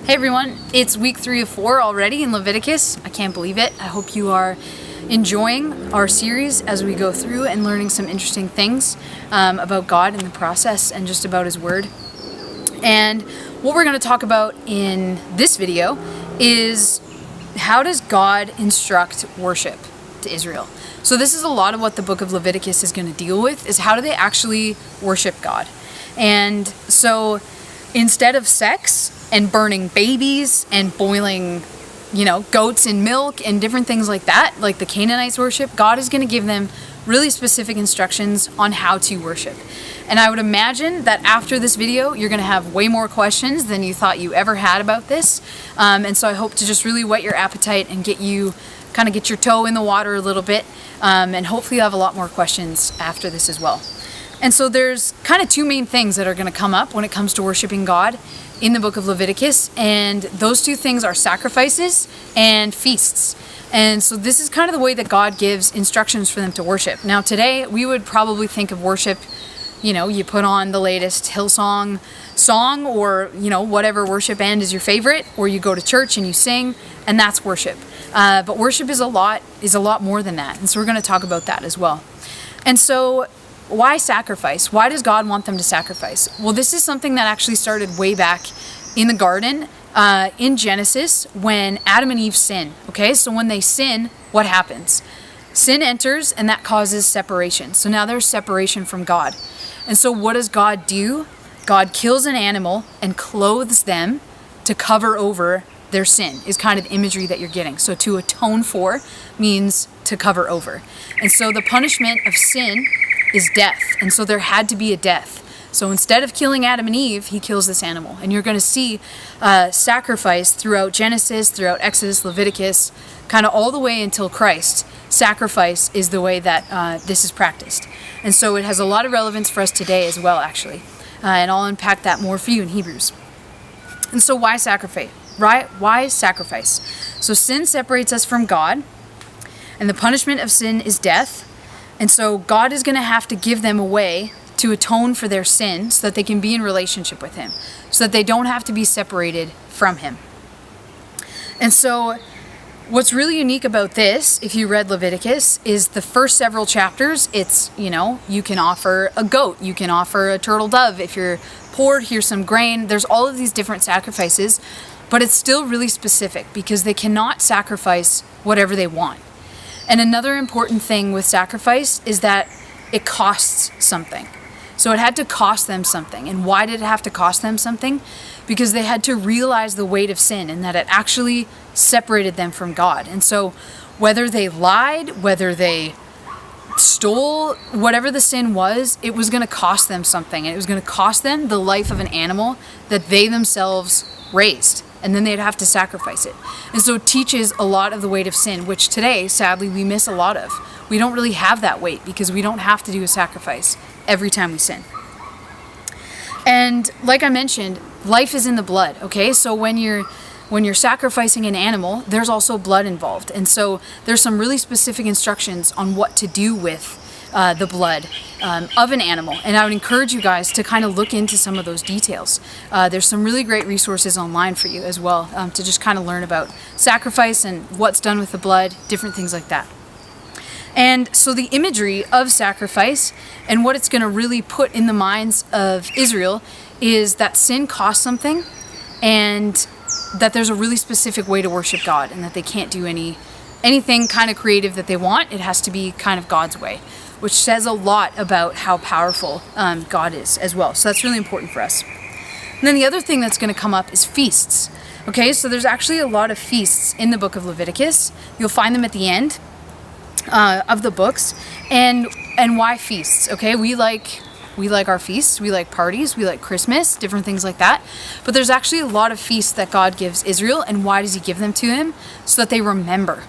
Hey everyone, it's week 3 of 4 already in Leviticus. I can't believe it. I hope you are enjoying our series as we go through and learning some interesting things about God in the process and just about His Word. And what we're going to talk about in this video is how does God instruct worship to Israel? So this is a lot of what the book of Leviticus is going to deal with, is how do they actually worship God? And so instead of sex and burning babies and boiling, goats in milk and different things like that, like the Canaanites worship, God is going to give them really specific instructions on how to worship. And I would imagine that after this video, you're going to have way more questions than you thought you ever had about this. And so I hope to just really whet your appetite and get your toe in the water a little bit. And hopefully you'll have a lot more questions after this as well. And so there's kind of two main things that are going to come up when it comes to worshiping God in the book of Leviticus, and those two things are sacrifices and feasts. And so this is kind of the way that God gives instructions for them to worship. Now today we would probably think of worship, you put on the latest Hillsong song or whatever worship band is your favorite, or you go to church and you sing, and that's worship. But worship is a lot more than that, and so we're going to talk about that as well. And so why sacrifice? Why does God want them to sacrifice? Well, this is something that actually started way back in the garden in Genesis when Adam and Eve sin. Okay, so when they sin, what happens? Sin enters and that causes separation. So now there's separation from God. And so what does God do? God kills an animal and clothes them to cover over their sin, is kind of the imagery that you're getting. So to atone for means to cover over. And so the punishment of sin is death. And so there had to be a death. So instead of killing Adam and Eve, he kills this animal. And you're going to see sacrifice throughout Genesis, throughout Exodus, Leviticus, kind of all the way until Christ. Sacrifice is the way that this is practiced. And so it has a lot of relevance for us today as well, actually. And I'll unpack that more for you in Hebrews. And so why sacrifice? Why sacrifice? So sin separates us from God, and the punishment of sin is death. And so God is going to have to give them a way to atone for their sin so that they can be in relationship with Him, so that they don't have to be separated from Him. And so what's really unique about this, if you read Leviticus, is the first several chapters, it's, you can offer a goat, you can offer a turtle dove. If you're poor, here's some grain. There's all of these different sacrifices, but it's still really specific because they cannot sacrifice whatever they want. And another important thing with sacrifice is that it costs something. So it had to cost them something. And why did it have to cost them something? Because they had to realize the weight of sin and that it actually separated them from God. And so whether they lied, whether they stole, whatever the sin was, it was going to cost them something. And it was going to cost them the life of an animal that they themselves raised. And then they'd have to sacrifice it. And so it teaches a lot of the weight of sin, which today, sadly, we miss a lot of. We don't really have that weight because we don't have to do a sacrifice every time we sin. And like I mentioned, life is in the blood, okay? So when you're sacrificing an animal, there's also blood involved. And so there's some really specific instructions on what to do with the blood of an animal. And I would encourage you guys to kind of look into some of those details. There's some really great resources online for you as well to just kind of learn about sacrifice and what's done with the blood, different things like that. And so the imagery of sacrifice and what it's going to really put in the minds of Israel is that sin costs something and that there's a really specific way to worship God and that they can't do anything kind of creative that they want. It has to be kind of God's way, which says a lot about how powerful God is as well. So that's really important for us. And then the other thing that's going to come up is feasts. Okay, so there's actually a lot of feasts in the book of Leviticus. You'll find them at the end of the books. And why feasts? Okay, we like our feasts, we like parties, we like Christmas, different things like that. But there's actually a lot of feasts that God gives Israel. And why does He give them to them? So that they remember.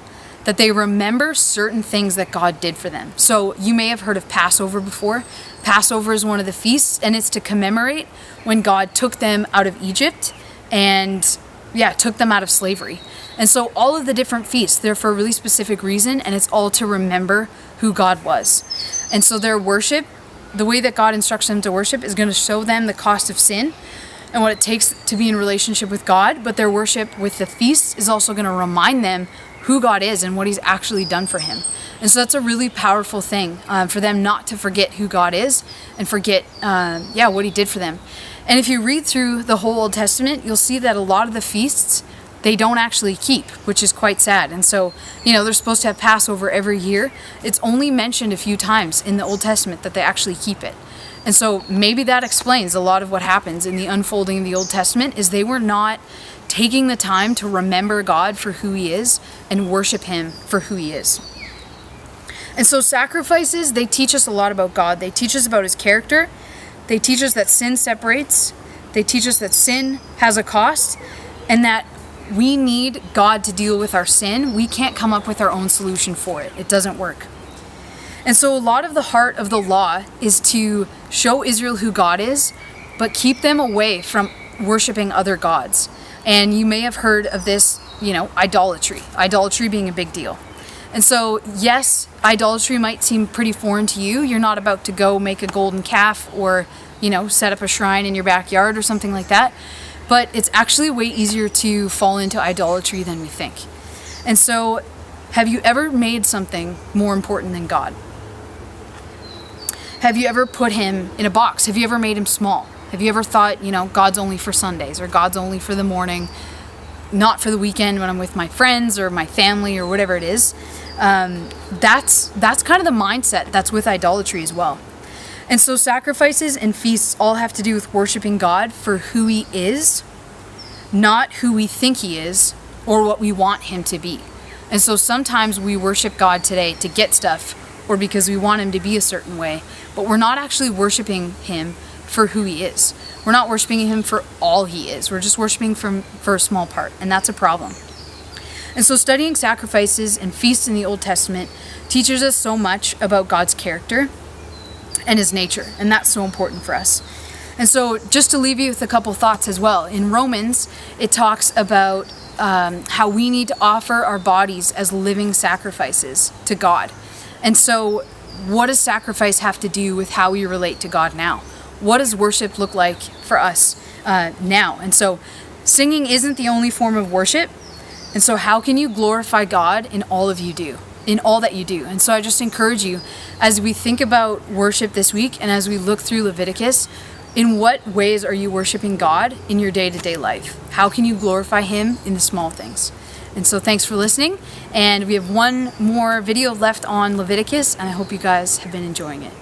That they remember certain things that God did for them. So you may have heard of Passover before. Passover is one of the feasts, and it's to commemorate when God took them out of Egypt and took them out of slavery. And so all of the different feasts, they're for a really specific reason, and it's all to remember who God was. And so their worship, the way that God instructs them to worship, is going to show them the cost of sin, and what it takes to be in relationship with God, but their worship with the feasts is also going to remind them who God is and what he's actually done for him. And so that's a really powerful thing for them not to forget who God is and forget what he did for them. And if you read through the whole Old Testament, you'll see that a lot of the feasts they don't actually keep, which is quite sad. And so, they're supposed to have Passover every year. It's only mentioned a few times in the Old Testament that they actually keep it. And so maybe that explains a lot of what happens in the unfolding of the Old Testament, is they were not taking the time to remember God for who he is and worship him for who he is. And so sacrifices, they teach us a lot about God. They teach us about his character. They teach us that sin separates. They teach us that sin has a cost, and that we need God to deal with our sin. We can't come up with our own solution for it. It doesn't work. And so a lot of the heart of the law is to show Israel who God is, but keep them away from worshiping other gods. And you may have heard of this, idolatry. Idolatry being a big deal. And so, yes, idolatry might seem pretty foreign to you. You're not about to go make a golden calf or, set up a shrine in your backyard or something like that. But it's actually way easier to fall into idolatry than we think. And so, have you ever made something more important than God? Have you ever put him in a box? Have you ever made him small? Have you ever thought, God's only for Sundays, or God's only for the morning, not for the weekend when I'm with my friends or my family or whatever it is? That's kind of the mindset that's with idolatry as well. And so sacrifices and feasts all have to do with worshiping God for who he is, not who we think he is or what we want him to be. And so sometimes we worship God today to get stuff or because we want him to be a certain way, but we're not actually worshiping him for who he is. We're not worshiping him for all he is. We're just worshiping for a small part, and that's a problem. And so studying sacrifices and feasts in the Old Testament teaches us so much about God's character and his nature, and that's so important for us. And so just to leave you with a couple thoughts as well, in Romans it talks about how we need to offer our bodies as living sacrifices to God. And so what does sacrifice have to do with how we relate to God now? What does worship look like for us now? And so singing isn't the only form of worship. And so how can you glorify God in all that you do? And so I just encourage you, as we think about worship this week and as we look through Leviticus, in what ways are you worshiping God in your day-to-day life? How can you glorify him in the small things? And so thanks for listening. And we have one more video left on Leviticus, and I hope you guys have been enjoying it.